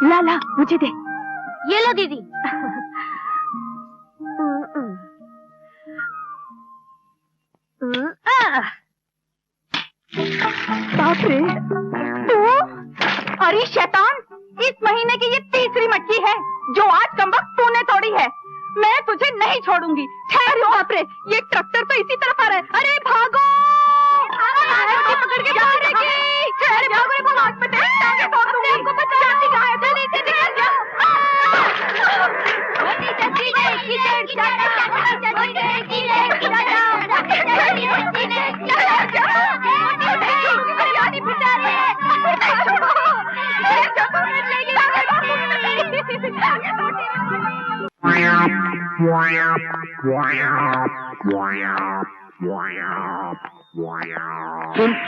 ला ला मुझे दे। ये लो दीदी। बाप रे, तू? अरे शैतान, इस महीने की ये तीसरी मटकी है जो आज कमबख्त तूने तोड़ी है। मैं तुझे नहीं छोड़ूंगी। ठहर। बाप रे, ये ट्रैक्टर तो इसी तरफ आ रहा है। अरे भागो, पकड़ के मारेगी। ठहर, भागो, को हाथ में दे, टांगे तोड़ दूंगी। हमको बचा, जाती कहाँ है? जल्दी से निकल जाओ।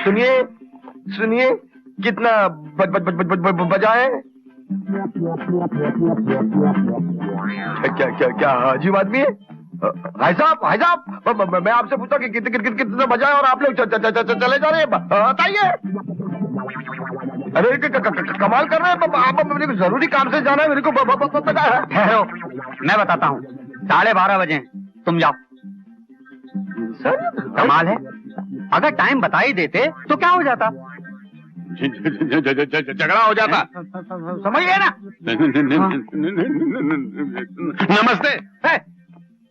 सुनिए सुनिए, कितना बजा है? क्या क्या क्या अजीब आदमी है। भाई साहब, मैं आपसे पूछता कि कितना बजा है और आप लोग चले जा रहे हैं। बताइए। अरे कमाल कर रहे हैं आप। मेरे को जरूरी काम से जाना है, मेरे को पता है। ठहरो, मैं बताता हूँ। 12:30 बजे तुम जाओ। सर कमाल है, अगर टाइम बता ही देते तो क्या हो जाता? झगड़ा हो जाता। समझ गए ना? नमस्ते।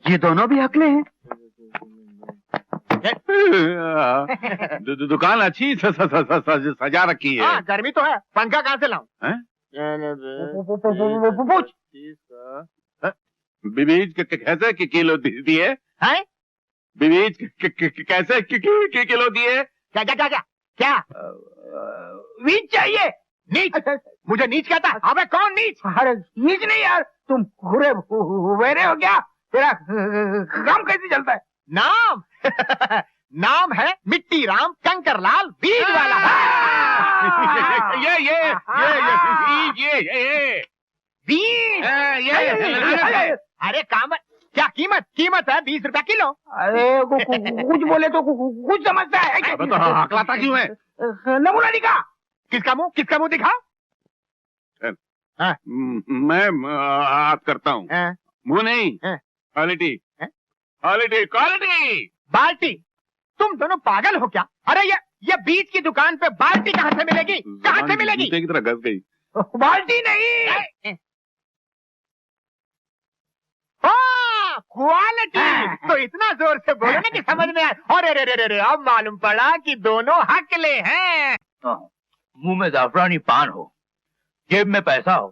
ये दोनों भी अकले हैं। दुकान अच्छी सजा रखी है। हाँ, गर्मी तो है। पंखा कहाँ से लाऊं? पूछ। बीज कैसे किलो दिए? बीज कैसे किलो दिए? क्या क्या क्या क्या क्या? नीच चाहिए? नीच? मुझे नीच कहता? अबे कौन नीच? अरे नीच नहीं यार, तुम घुरे वेरे हो क्या? तेरा काम कैसे चलता है? नाम नाम है मिट्टी राम कंकर लाल बीज वाला। ये बीज। अरे काम क्या कीमत है? 20 रुपया किलो। अरे कुछ बोले तो कुछ समझता है। तो हकलाता क्यों है? नमूना दिखा। किसका मुंह दिखा? मैं हाथ करता हूँ। मुंह नहीं, क्वालिटी क्वालिटी। बाल्टी? तुम दोनों पागल हो क्या? अरे ये बीज की दुकान पे बाल्टी कहाँ से मिलेगी? कहाँ से मिलेगी? की तरह घस गई। बाल्टी नहीं, क्वालिटी। तो इतना जोर से बोलो ना कि समझ में आए। अरे अब मालूम पड़ा कि दोनों हकले हैं। मुंह में जाफरानी पान हो, जेब में पैसा हो,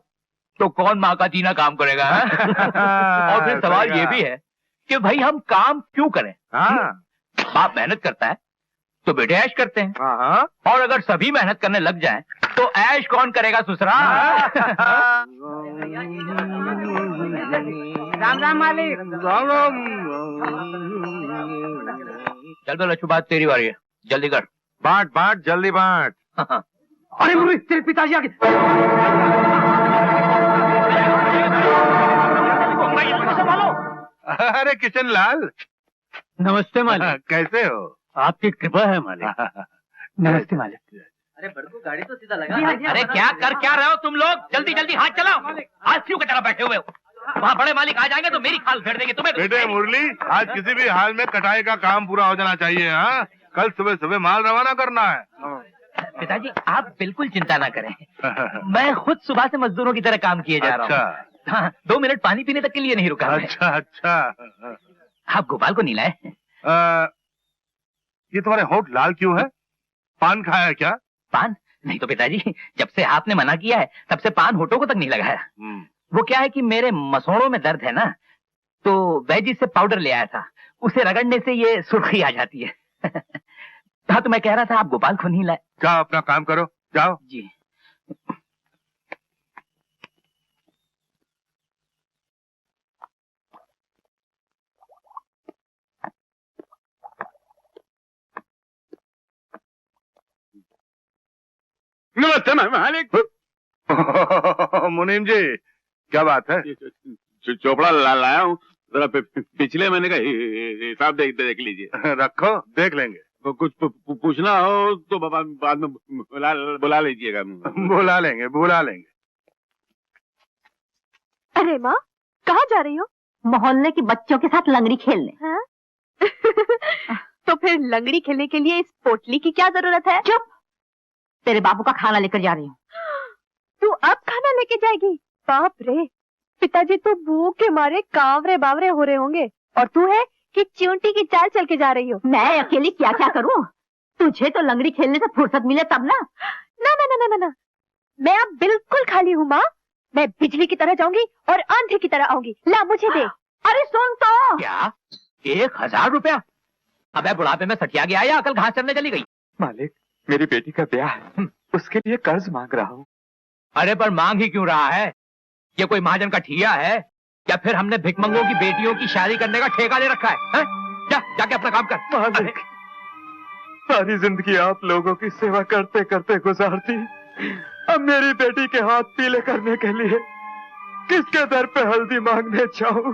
तो कौन माँ का जीना काम करेगा? और फिर सवाल ये भी है कि भाई हम काम क्यों करें? बाप मेहनत करता है तो बेटे ऐश करते हैं। और अगर सभी मेहनत करने लग जाएं तो ऐश कौन करेगा ससुरा? राम राम मालिक। चल लच्छू, बात तेरी बारी है, जल्दी कर। बांट जल्दी बांट। अरे मुझे तेरे पिताजी आगे। अरे किशन लाल, नमस्ते मालिक। कैसे हो? आपकी कृपा है मालिक। नमस्ते मालिक। अरे बड़कू, गाड़ी तो सीधा लगा। अरे क्या रहे हो तुम लोग? जल्दी जल्दी हाथ चलाओ। आज क्यों की तरह बैठे हुए हो? वहाँ बड़े मालिक आ जाएंगे तो मेरी खाल फेर देंगे तुम्हें। बेटे मुरली, आज किसी भी हाल में कटाई का काम पूरा हो जाना चाहिए। हाँ, कल सुबह सुबह माल रवाना करना है। पिताजी आप बिल्कुल चिंता ना करें, मैं खुद सुबह से मजदूरों की तरह काम किए जा रहा हूँ। हाँ, 2 मिनट पानी पीने तक के लिए नहीं रुका। अच्छा। आप गोपाल को नहीं लाए? ये तुम्हारे होठ लाल क्यों है? पान खाया क्या? पान नहीं तो पिताजी, जब से आपने मना किया है तब से पान होठों को तक नहीं लगाया। वो क्या है कि मेरे मसोड़ों में दर्द है ना, तो वैजी से पाउडर ले आया था, उसे रगड़ने से ये सुर्खी आ जाती है। हाँ, तो मैं कह रहा था आप गोपाल को नहीं लाए। जाओ अपना काम करो, जाओ। जी। नमस्ते मालिक। मुनीम जी, क्या बात है? चोपड़ा लाया हूँ, जरा पिछले महीने का हिसाब देख लीजिए। रखो, देख लेंगे। कुछ पूछना हो तो बाद में बुला लीजिएगा। बुला लेंगे। अरे माँ, कहाँ जा रही हो? मोहल्ले के बच्चों के साथ लंगड़ी खेलने। हाँ? तो फिर लंगड़ी खेलने के लिए इस पोटली की क्या जरूरत है? चुप, तेरे बाबू का खाना लेकर जा रही हूँ। तू अब खाना लेके जाएगी? बाप रे, पिताजी तो भूख के मारे कांवरे बावरे हो रहे होंगे, और तू है कि चींटी की चाल चल के जा रही हो। मैं अकेली क्या क्या करूँ? तुझे तो लंगड़ी खेलने से फुर्सत मिले तब ना। ना ना ना ना ना, मैं अब बिल्कुल खाली हूँ माँ। मैं बिजली की तरह जाऊंगी और आंधी की तरह आऊंगी। ला मुझे दे। अरे सुन तो। क्या 1000 रुपया? अबे बुढ़ापे में सटिया गया या अकल घास चरने चली गई? मालिक, मेरी बेटी का ब्याह है, उसके लिए कर्ज मांग रहा हूँ। अरे पर मांग ही क्यों रहा है? ये कोई महाजन का ठिया है या फिर हमने भिकमंगों की बेटियों की शादी करने का ठेका ले रखा है? जा जाके अपना काम कर। मालिक, सारी जिंदगी आप लोगों की सेवा करते करते गुजार दी। अब मेरी बेटी के हाथ पीले करने के लिए किसके दर पे हल्दी मांगने जाऊं?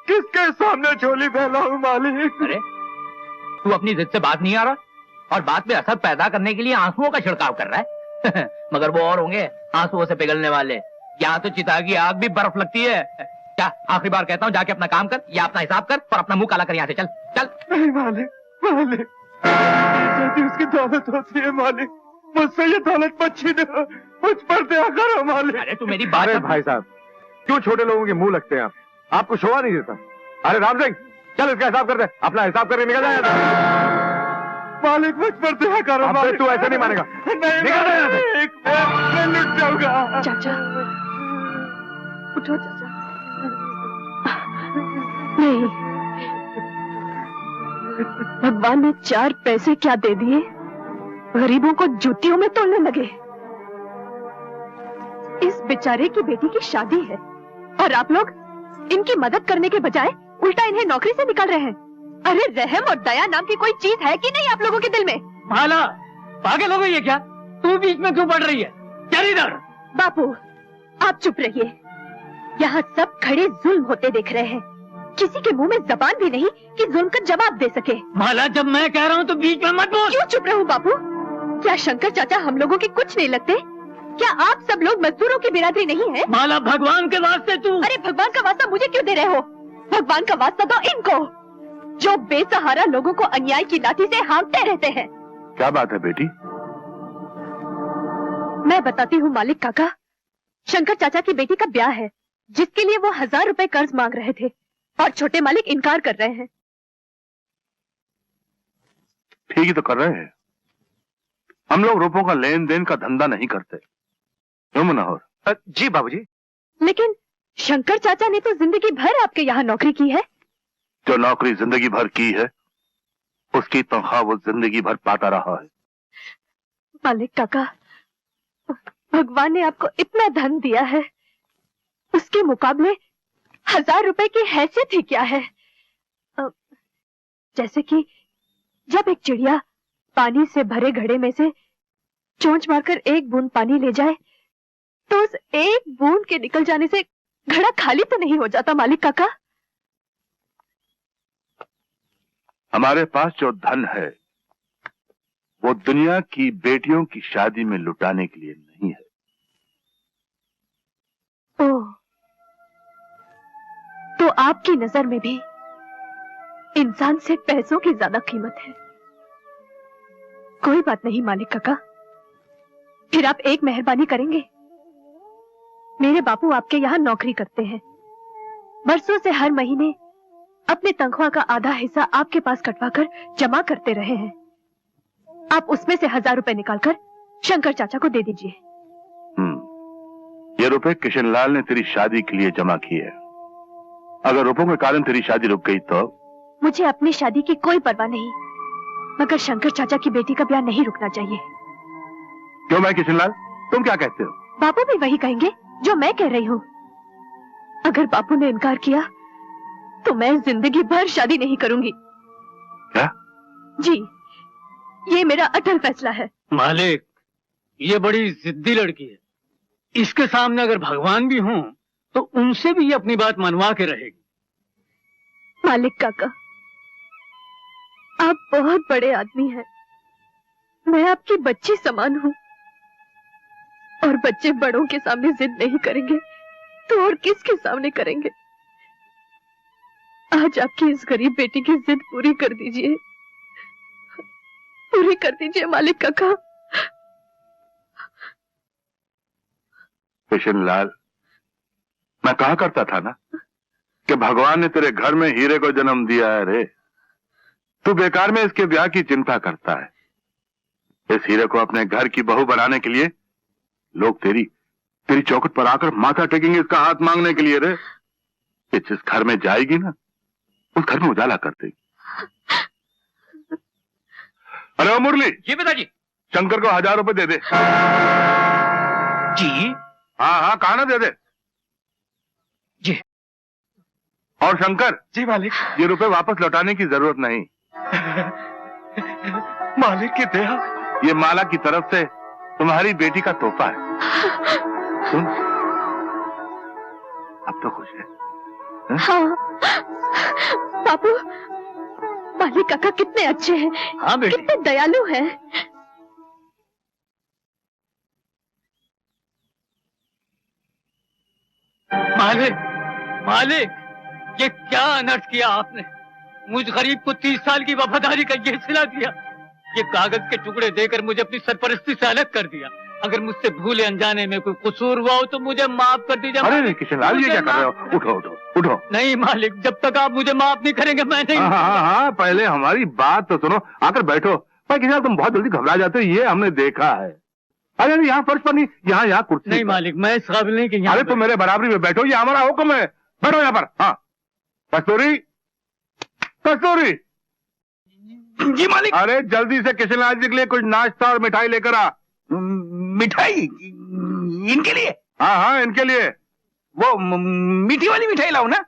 किसके सामने झोली फैलाऊं मालिक? अरे तू अपनी जिद से बात नहीं आ रहा और बात में असर पैदा करने के लिए आंसुओं का छिड़काव कर रहा है। मगर वो और होंगे आंसुओं से पिघलने वाले। यहाँ तो चिता की आग भी बर्फ लगती है। क्या आखिरी बार कहता हूँ, जाके अपना काम कर या अपना हिसाब कर और अपना मुंह काला कर यहाँ से चल चल। नहीं मालिक, मालिक, उसकी दौलत होती है मालिक, मुझसे ये दौलत मत छीनो, मुझ पर दया करो मालिक। अरे तू मेरी बात। भाई साहब, क्यों छोटे लोगों के मुंह लगते हैं आप? आपको शोभा नहीं देता? अरे राम सिंह, चल इसका हिसाब कर दे, अपना हिसाब करके निकल जाएगा। मालिक मुझ पर दया करो मालिक। तू ऐसे नहीं मानेगा। नहीं मालिक, मैं लुट जाऊंगा। चाचा उठो चाचा। नहीं, भगवान ने 4 पैसे क्या दे दिए, गरीबों को जूतियों में तोड़ने लगे। इस बेचारे की बेटी की शादी है और आप लोग इनकी मदद करने के बजाय उल्टा इन्हें नौकरी से निकाल रहे हैं। अरे रहम और दया नाम की कोई चीज है कि नहीं आप लोगों के दिल में? माला, पागल हो गई है क्या? तू बीच में क्यों पड़ रही है? चल इधर। बापू आप चुप रहिए, यहाँ सब खड़े जुल्म होते देख रहे हैं। किसी के मुंह में जबान भी नहीं कि जुल्म का जवाब दे सके। माला, जब मैं कह रहा हूँ तो बीच में मत बोल। क्यों चुप रहूं बापू? क्या शंकर चाचा हम लोगों के कुछ नहीं लगते? क्या आप सब लोग मजदूरों की बिरादरी नहीं है? माला, भगवान के वास्ते तू। अरे भगवान का वास्ता मुझे क्यों दे रहे हो? भगवान का वास्ता दो इनको, जो बेसहारा लोगों को अन्याय की लाठी से हाँकते रहते हैं। क्या बात है बेटी? मैं बताती हूँ मालिक काका, शंकर चाचा की बेटी का ब्याह है जिसके लिए वो 1000 रुपए कर्ज मांग रहे थे और छोटे मालिक इनकार कर रहे हैं। ठीक ही तो कर रहे हैं। हम लोग रुपयों का लेन देन का धंधा नहीं करते, क्यों मुनाहर? जी बाबूजी। लेकिन शंकर चाचा ने तो जिंदगी भर आपके यहाँ नौकरी की है। जो नौकरी जिंदगी भर की है उसकी तनख्वाह वो जिंदगी भर पाता रहा है। मालिक काका, भगवान ने आपको इतना धन दिया है, उसके मुकाबले 1000 रुपए की हैसियत ही क्या है? जैसे कि जब एक चिड़िया पानी से भरे घड़े में से चोंच मारकर एक बूंद पानी ले जाए तो उस एक बूंद के निकल जाने से घड़ा खाली तो नहीं हो जाता मालिक काका? हमारे पास जो धन है वो दुनिया की बेटियों की शादी में लुटाने के लिए नहीं है। ओह, तो आपकी नजर में भी इंसान से पैसों की ज्यादा कीमत है। कोई बात नहीं मालिक काका, फिर आप एक मेहरबानी करेंगे। मेरे बापू आपके यहाँ नौकरी करते हैं, बरसों से हर महीने अपने तनख्वाह का आधा हिस्सा आपके पास कटवाकर जमा करते रहे हैं। आप उसमें से 1000 रुपए निकालकर शंकर चाचा को दे दीजिए। ये रुपए किशनलाल ने तेरी शादी के लिए जमा किए। अगर रुपयों के कारण तेरी शादी रुक गई तो? मुझे अपनी शादी की कोई परवाह नहीं, मगर शंकर चाचा की बेटी का ब्याह नहीं रुकना चाहिए। क्यों मैं किशनलाल, तुम क्या कहते हो? बापू भी वही कहेंगे जो मैं कह रही हूँ। अगर बापू ने इनकार किया तो मैं जिंदगी भर शादी नहीं करूंगी। क्या? जी, ये मेरा अटल फैसला है। मालिक, ये बड़ी जिद्दी लड़की है, इसके सामने अगर भगवान भी हों तो उनसे भी ये अपनी बात मनवा के रहेगी। मालिक काका, आप बहुत बड़े आदमी हैं, मैं आपकी बच्ची समान हूँ, और बच्चे बड़ों के सामने जिद नहीं करेंगे तो और किसके सामने करेंगे? आज आपकी इस गरीब बेटी की जिद पूरी कर दीजिए, पूरी कर दीजिए मालिक काका। किशन लाल, मैं कहा करता था ना कि भगवान ने तेरे घर में हीरे को जन्म दिया है रे। तू बेकार में इसके ब्याह की चिंता करता है। इस हीरे को अपने घर की बहू बनाने के लिए लोग तेरी चौखट पर आकर माथा टेकेंगे इसका हाथ मांगने के लिए रे। कि जिस घर में जाएगी ना उस घर में उजाला कर देगी। अरे ओ मुरली। जी पिताजी। शंकर को 1000 रुपए दे दे। जी। हाँ कहा ना, दे दे जी। और शंकर। जी मालिक। ये रुपए वापस लौटाने की जरूरत नहीं। मालिक की दया। ये माला की तरफ से तुम्हारी बेटी का तोहफा है। सुन, अब तो खुश है? हाँ बाबू, मालिक काका कितने अच्छे हैं। हाँ बेटी, कितने दयालु हैं। मालिक, ये क्या अनर्थ किया आपने। मुझ गरीब को 30 साल की वफादारी का ये सिला दिया। ये कागज के टुकड़े देकर मुझे अपनी सरपरस्ती से अलग कर दिया। अगर मुझसे भूले अनजाने में कोई कसूर हुआ हो तो मुझे माफ कर दीजिए। अरे किशन लाल, ये क्या कर रहे हो? उठो उठो उठो। नहीं मालिक, जब तक आप मुझे माफ नहीं करेंगे मैं नहीं। हाँ, पहले हमारी बात तो सुनो। आकर बैठो। पर किशन लाल, तुम बहुत जल्दी घबरा जाते हो, ये हमने देखा है। अरे यहाँ फर्श पर नहीं, यहाँ कुर्सी। नहीं मालिक, मैं इस काबिल नहीं कि अरे तुम मेरे बराबरी में बैठो, ये हमारा हुक्म है। बैठो यहाँ पर। हाँ कस्तूरी, कस्तूरी। जी मालिक। अरे जल्दी से किशन लाल जी के लिए कुछ नाश्ता और मिठाई लेकर आ। मिठाई इनके लिए? हाँ इनके लिए। वो मीठी वाली मिठाई लाओ ना।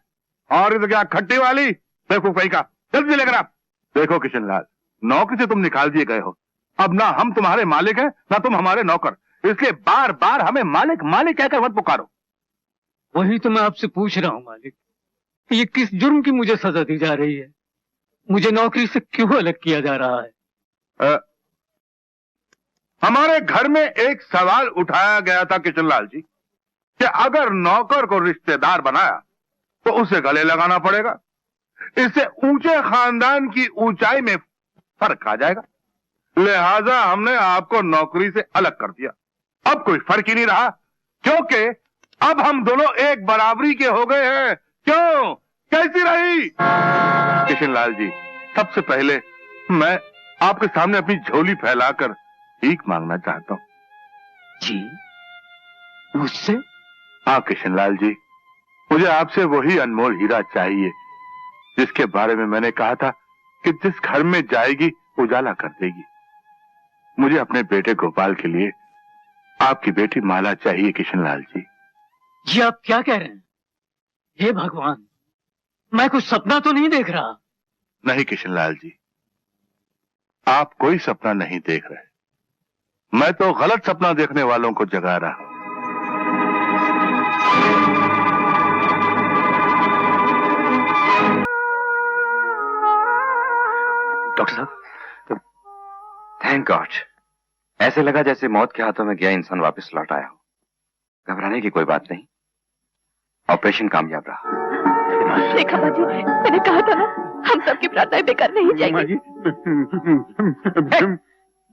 और तो क्या खट्टी वाली? देखो कहीं का, जल्दी से लेकर आप। देखो किशन लाल, नौकरी से तुम निकाल दिए गए हो। अब ना हम तुम्हारे मालिक हैं ना तुम हमारे नौकर, इसलिए बार बार हमें मालिक मालिक कहकर मत पुकारो। वही तो मैं आपसे पूछ रहा हूँ मालिक, ये किस जुर्म की मुझे सजा दी जा रही है? मुझे नौकरी से क्यों अलग किया जा रहा है? हमारे घर में एक सवाल उठाया गया था किशन लाल जी कि अगर नौकर को रिश्तेदार बनाया तो उसे गले लगाना पड़ेगा। इससे ऊंचे खानदान की ऊंचाई में फर्क आ जाएगा। लिहाजा हमने आपको नौकरी से अलग कर दिया। अब कोई फर्क ही नहीं रहा, क्योंकि अब हम दोनों एक बराबरी के हो गए हैं। क्यों, कैसी रही? किशन लाल जी, सबसे पहले मैं आपके सामने अपनी झोली फैलाकर भीख मांगना चाहता हूं। जी, मुझसे? हाँ किशन लाल जी, मुझे आपसे वही अनमोल हीरा चाहिए जिसके बारे में मैंने कहा था कि जिस घर में जाएगी उजाला कर देगी। मुझे अपने बेटे गोपाल के लिए आपकी बेटी माला चाहिए किशन लाल जी। जी आप क्या कह रहे हैं? हे भगवान, मैं कुछ सपना तो नहीं देख रहा? नहीं किशन लाल जी, आप कोई सपना नहीं देख रहे। मैं तो गलत सपना देखने वालों को जगा रहा हूं। डॉक्टर साहब, थैंक गॉड, ऐसे लगा जैसे मौत के हाथों में गया इंसान वापस लौट आया हो। घबराने की कोई बात नहीं, ऑपरेशन कामयाब रहा। देखा बाजी, मैंने कहा था ना, हम सबकी प्रार्थनाएं बेकार नहीं जाएंगी।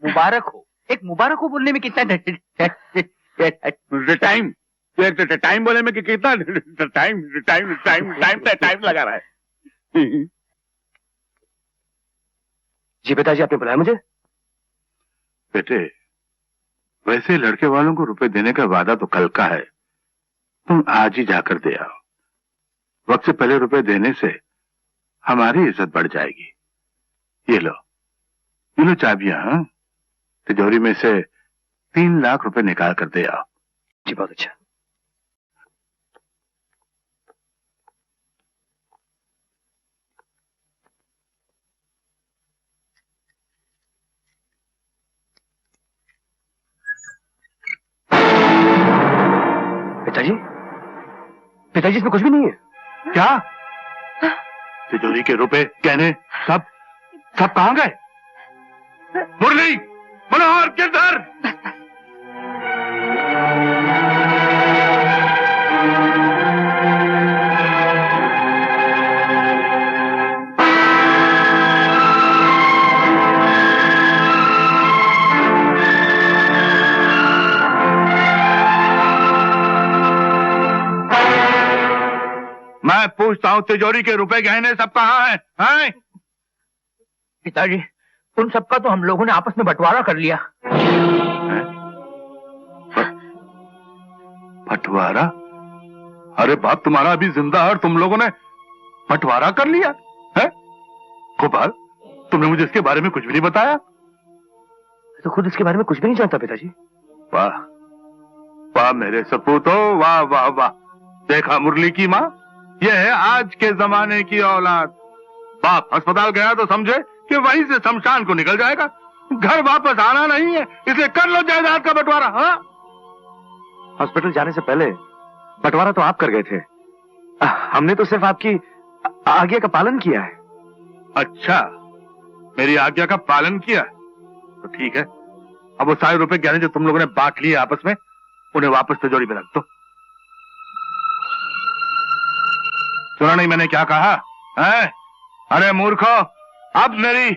मुबारक हो। एक मुबारक हो बोलने में कितना टाइम बोले में कितना टाइम लगा रहा है। जी पिताजी, आपने बुलाया मुझे? बेटे, वैसे लड़के वालों को रुपए देने का वादा तो कल का है, तुम आज ही जाकर दे आओ। वक्त से पहले रुपए देने से हमारी इज्जत बढ़ जाएगी। ये लो चाबियां। हाँ, तिजोरी में से 3 लाख रुपए निकाल कर दे आओ। जी बहुत अच्छा। पिताजी, इसमें कुछ भी नहीं है। क्या? तिजोरी के रुपए, गहने सब कहां गए? मुरली, मनोहर, किधर? मैं पूछता हूँ तिजोरी के रुपए गहने सब कहाँ हैं? पिताजी, उन सबका तो हम लोगों ने आपस में बंटवारा कर लिया। बंटवारा? अरे बाप तुम्हारा अभी जिंदा है और तुम लोगों ने बंटवारा कर लिया है? गोपाल, तुमने मुझे इसके बारे में कुछ भी नहीं बताया। तो खुद इसके बारे में कुछ भी नहीं जानता पिताजी। वाह वाह मेरे सपूतो, वाह वाह वाह। देखा मुरली की माँ, यह है आज के जमाने की औलाद। बाप अस्पताल गया तो समझे कि वहीं से शमशान को निकल जाएगा, घर वापस आना नहीं है, इसलिए कर लो जायदाद का बंटवारा। हाँ, हॉस्पिटल जाने से पहले बंटवारा तो आप कर गए थे, हमने तो सिर्फ आपकी आज्ञा का पालन किया है। अच्छा, मेरी आज्ञा का पालन किया तो ठीक है। अब वो सारे रुपए गहने जो तुम लोगों ने बांट लिए आपस में, उन्हें वापस तिजोरी में रख दो। सुना नहीं मैंने क्या कहा है? अरे मूर्खो, अब मेरी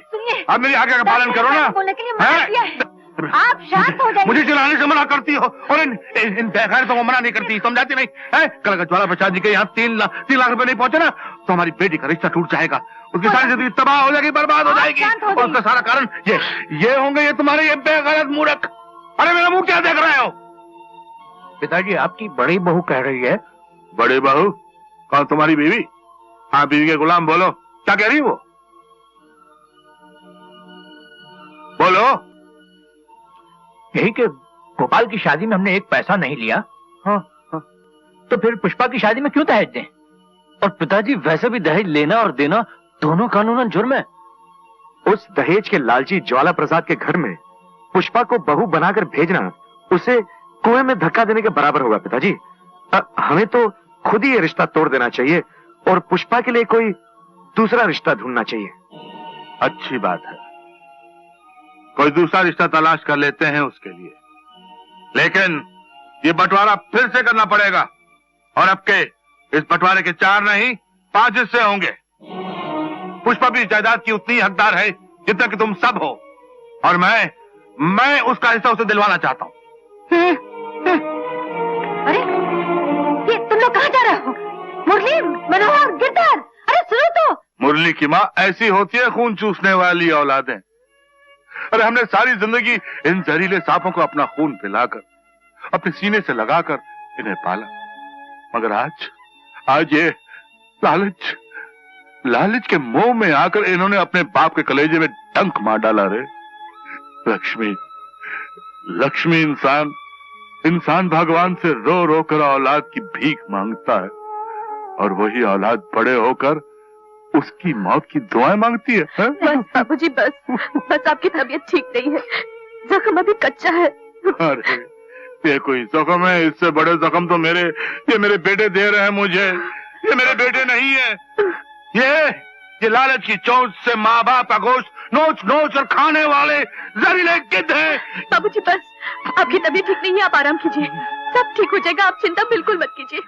आज्ञा का पालन करो ना। बोलने के लिए मना किया है। आप शांत हो जाइए। मुझे चिल्लाने से मना करती हो और इन बेगैरतों को मना नहीं करती, समझाती नहीं है? कल अगर ज्वाला प्रसाद जी के यहाँ 3 लाख रुपए नहीं पहुंचे ना तो हमारी बेटी का रिश्ता टूट जाएगा, उसकी सारी जिंदगी तबाह हो जाएगी, बर्बाद हो जाएगी। और उसका सारा कारण ये होंगे ये तुम्हारे ये बेगैरत मूर्ख। अरे मेरा मुंह क्या देख रहे हो? पिताजी, आपकी बड़ी बहू कह रही है। बड़ी बहू? कौन, तुम्हारी बीवी? हाँ, बीवी के गुलाम, बोलो क्या कह रही वो? बोलो। यही कि गोपाल की शादी में हमने एक पैसा नहीं लिया। हाँ, तो फिर पुष्पा की शादी में क्यों दहेज दें? और पिताजी वैसे भी दहेज लेना और देना दोनों कानूनन जुर्म है। उस दहेज के लालची ज्वाला प्रसाद के घर में पुष्पा को बहू बनाकर भेजना उसे कुएं में धक्का देने के बराबर होगा पिताजी। हमें तो खुद ही ये रिश्ता तोड़ देना चाहिए और पुष्पा के लिए कोई दूसरा रिश्ता ढूंढना चाहिए। अच्छी बात है, कोई दूसरा रिश्ता तलाश कर लेते हैं उसके लिए, लेकिन ये बंटवारा फिर से करना पड़ेगा। और अब के इस बंटवारे के 4 नहीं 5 हिस्से होंगे। पुष्पा भी जायदाद की उतनी हकदार है जितना कि तुम सब हो, और मैं उसका हिस्सा उसे दिलवाना चाहता हूँ। अरे ये तुम लोग कहाँ जा रहे हो? मुरली, मनोहर, गिरधर, अरे सुनो तो। मुरली की माँ, ऐसी होती है खून चूसने वाली औलादें। अरे हमने सारी जिंदगी इन जहरीले सांपों को अपना खून पिलाकर अपने सीने से लगाकर इन्हें पाला, मगर आज ये लालच के मोह में आकर इन्होंने अपने बाप के कलेजे में डंक मार डाला। रे लक्ष्मी इंसान भगवान से रो रो कर औलाद की भीख मांगता है, और वही औलाद बड़े होकर उसकी मौत की दुआएं मांगती है। बस बाबूजी, बस आपकी तबीयत ठीक नहीं है, जख्म अभी कच्चा है। अरे ये कोई जख्म है? इससे बड़े जख्म तो ये मेरे बेटे दे रहे हैं मुझे। ये मेरे बेटे नहीं है, ये लालच की चोट से माँ बाप का गोश्त नोच और खाने वाले जहरीले गिद्ध हैं। बाबूजी बस, आपकी तबीयत ठीक नहीं है, आप आराम कीजिए, सब ठीक हो जाएगा, आप चिंता बिल्कुल मत कीजिए।